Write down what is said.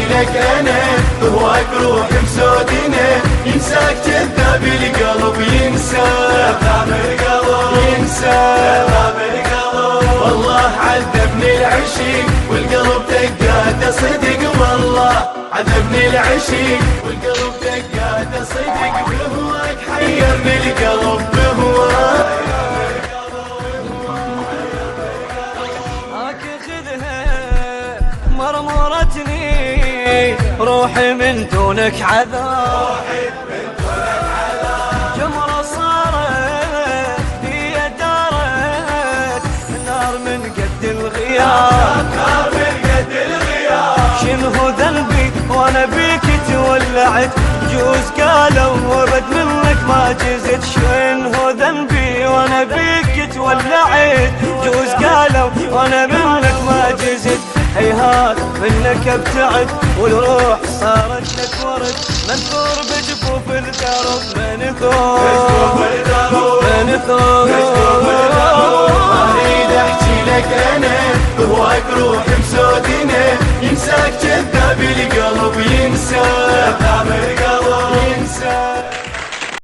احكي لك انا بهواك روح مسودنا، ينساك كذاب القلب ينسى والله عذبني العشيق والقلب دقاته صدق، والله عذبني العشيق والقلب دقاته صدق، بهواك حيرني القلب بهواك. هاك خذها مرمورتني روحي من دونك عذاب، جمرة صارت هي دارت نار من قد الغياب، شنو ذنبي وانا بيك تولعت، جوز قالوا وبد منك ما جزت، شنو ذنبي وانا بيك تولعت، جوز قالوا وانا منك ما جزت، هيهات منك ابتعد والروح صارت لك ورد، منثور بجفوف الدرب منثور اريد احكي لك انا بهواك روح مسودنا، ينساك